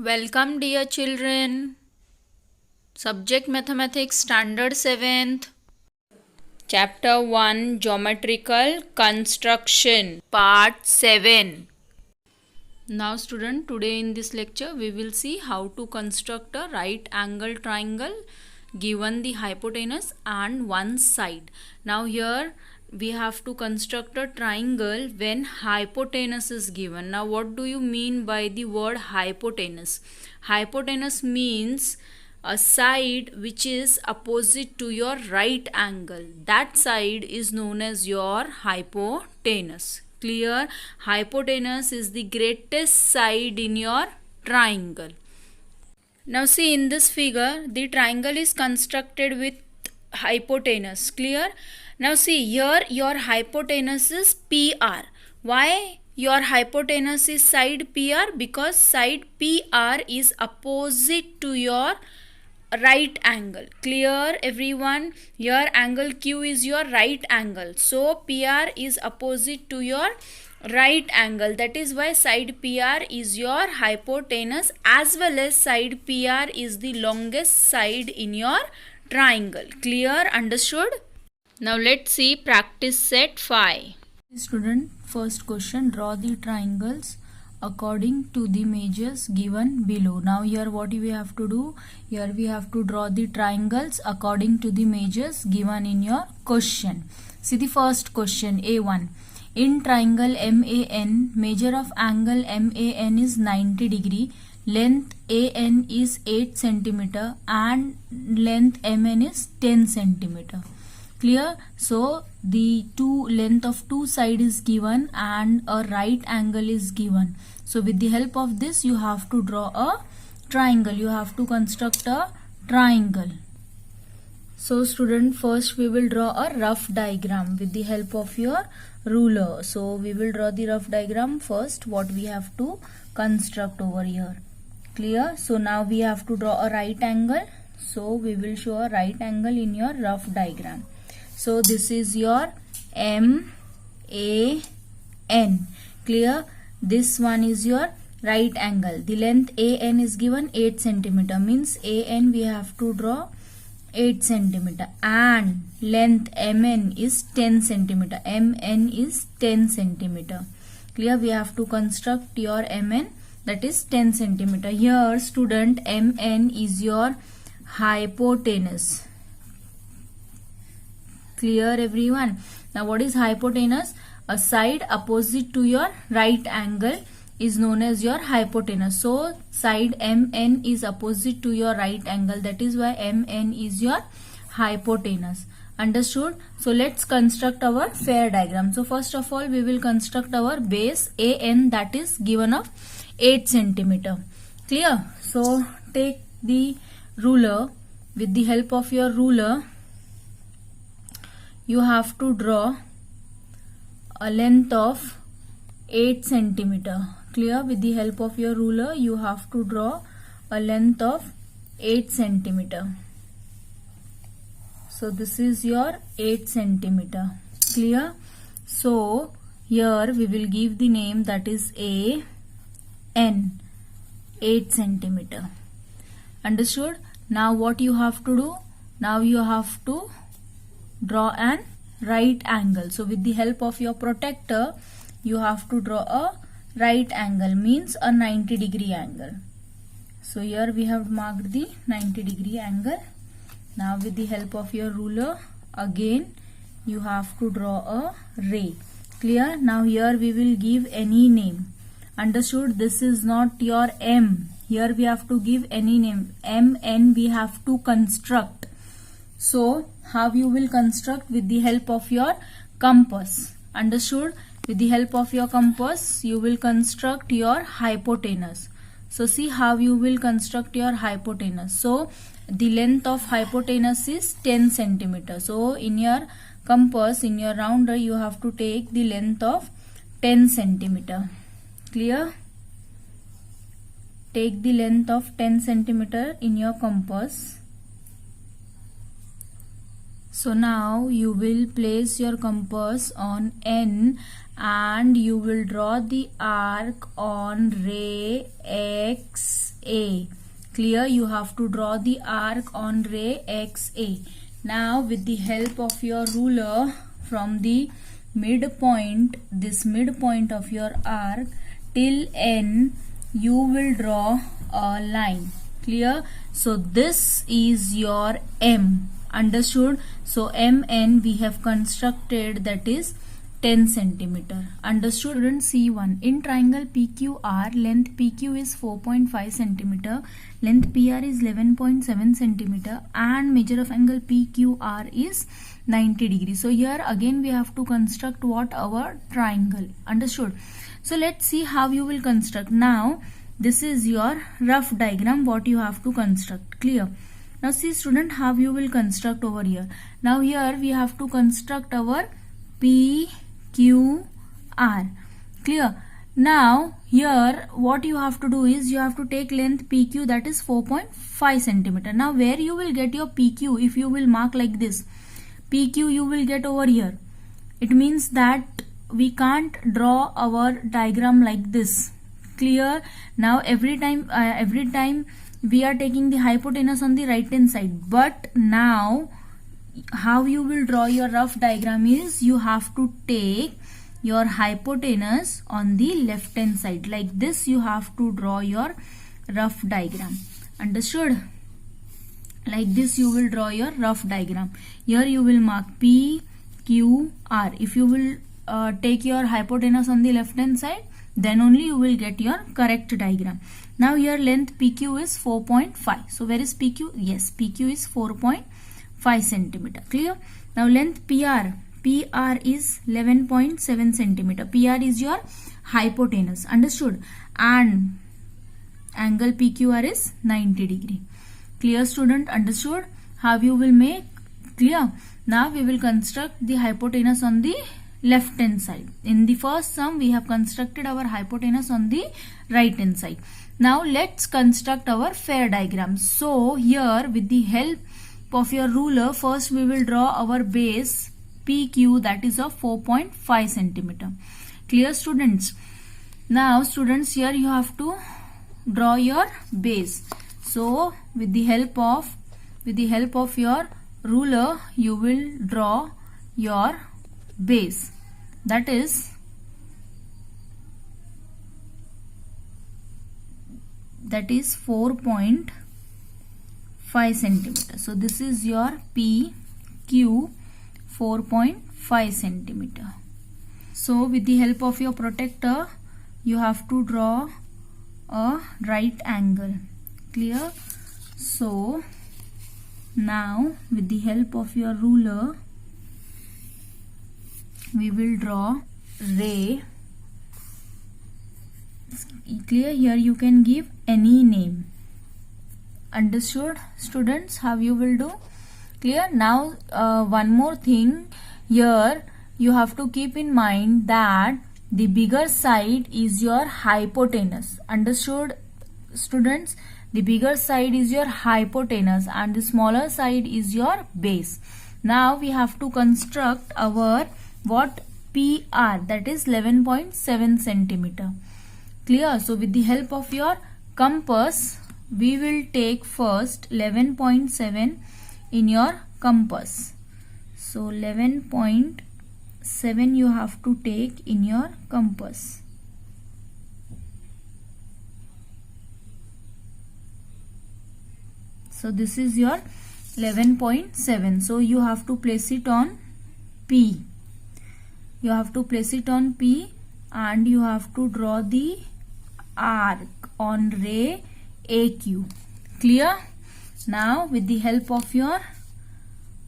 Welcome, dear children. Subject Mathematics Standard 7th. Chapter 1 Geometrical Construction Part 7. Now student, today in this lecture we will see how to construct a right angle triangle given the hypotenuse and one side. Now here we have to construct a triangle when hypotenuse is given. Now what do you mean by the word hypotenuse? Hypotenuse means a side which is opposite to your right angle. That side is known as your hypotenuse. Clear? Hypotenuse is the greatest side in your triangle. Now see, in this figure the triangle is constructed with hypotenuse. Clear? Now see, here your hypotenuse is PR. Why your hypotenuse is side PR? Because side PR is opposite to your right angle. Clear everyone? Here angle Q is your right angle, so PR is opposite to your right angle. That is why side PR is your hypotenuse, as well as side PR is the longest side in your triangle. Clear? Understood? Now let's see practice set 5. Student, first question, draw the triangles according to the measures given below. Now here what we have to do? Here we have to draw the triangles according to the measures given in your question. See the first question, A1. In triangle MAN, measure of angle MAN is 90 degree, length AN is 8 centimeter and length MN is 10 centimeter. Clear? So the length of two side is given and a right angle is given. So with the help of this you have to draw a triangle. You have to construct a triangle. So student, first we will draw a rough diagram with the help of your ruler. So we will draw the rough diagram first, what we have to construct over here. Clear? So now we have to draw a right angle. So we will show a right angle in your rough diagram. So this is your MAN. Clear? This one is your right angle. The length AN is given 8 centimeter. Means AN we have to draw 8 centimeter. And length MN is 10 centimeter. MN is 10 centimeter. Clear? We have to construct your MN, that is 10 centimeter. Here student, MN is your hypotenuse. Clear everyone? Now what is hypotenuse? A side opposite to your right angle is known as your hypotenuse. So side MN is opposite to your right angle. That is why MN is your hypotenuse. Understood? So let's construct our fair diagram. So first of all we will construct our base AN, that is given of 8 centimeter. Clear? So take the ruler. With the help of your ruler you have to draw a length of 8 centimeter. Clear? With the help of your ruler you have to draw a length of 8 centimeter. So this is your 8 centimeter. Clear? So here we will give the name, that is AN, 8 centimeter. Understood? Now what you have to do? Now you have to draw an right angle. So with the help of your protractor you have to draw a right angle, means a 90 degree angle. So here we have marked the 90 degree angle. Now with the help of your ruler again you have to draw a ray. Clear? Now here we will give any name. Understood? This is not your M. Here we have to give any name. MN we have to construct. So how you will construct? With the help of your compass. Understood? With the help of your compass you will construct your hypotenuse. So see how you will construct your hypotenuse. So the length of hypotenuse is 10 centimeter. So in your compass, in your rounder, you have to take the length of 10 centimeter. Clear? Take the length of 10 centimeter in your compass. So now you will place your compass on N and you will draw the arc on ray X XA. Clear? You have to draw the arc on ray XA. Now with the help of your ruler, from the midpoint, this midpoint of your arc till N, you will draw a line. Clear? So this is your M. Understood? So MN we have constructed, that is 10 centimeter. Understood? Student, C1. In triangle PQR, length PQ is 4.5 centimeter, length PR is 11.7 centimeter, and measure of angle PQR is 90 degrees. So here again we have to construct what? Our triangle. Understood? So let's see how you will construct. Now this is your rough diagram what you have to construct. Clear? Now see student, how you will construct over here. Now here we have to construct our PQR. Clear? Now here what you have to do is you have to take length PQ, that is 4.5 centimeter. Now where you will get your PQ? If you will mark like this, PQ you will get over here. It means that we can't draw our diagram like this. Clear? Now every time we are taking the hypotenuse on the right hand side, but now how you will draw your rough diagram is you have to take your hypotenuse on the left hand side. Like this you have to draw your rough diagram. Understood? Like this you will draw your rough diagram. Here you will mark PQR. If you will take your hypotenuse on the left hand side, then only you will get your correct diagram. Now here length PQ is 4.5. So where is PQ? Yes, PQ is 4.5 centimeter. Clear? Now length PR. PR is 11.7 centimeter. PR is your hypotenuse. Understood? And angle PQR is 90 degree. Clear student? Understood? How you will make? Clear? Now we will construct the hypotenuse on the left hand side. In the first sum we have constructed our hypotenuse on the right hand side. Now let's construct our fair diagram. So here with the help of your ruler, first we will draw our base PQ, that is of 4.5 centimeter. Clear students? Now students, here you have to draw your base. So with the help of your ruler you will draw your base, that is 4.5 centimeter. So this is your PQ, 4.5 centimeter. So with the help of your protector you have to draw a right angle. Clear? So now with the help of your ruler we will draw ray. Clear? Here you can give any name. Understood students how you will do? Clear? Now one more thing, here you have to keep in mind that the bigger side is your hypotenuse. Understood students? The bigger side is your hypotenuse and the smaller side is your base. Now we have to construct our what? PR, that is 11.7 centimeter. Clear? So with the help of your compass we will take first 11.7 in your compass. So 11.7 you have to take in your compass. So this is your 11.7. So you have to place it on P. You have to place it on P and you have to draw the arc on ray AQ. Clear? Now with the help of your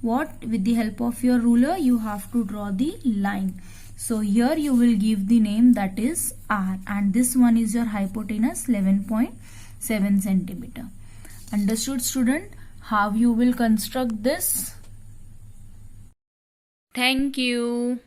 with the help of your ruler you have to draw the line. So here you will give the name, that is R, and this one is your hypotenuse 11.7 centimeter. Understood student how you will construct this? Thank you.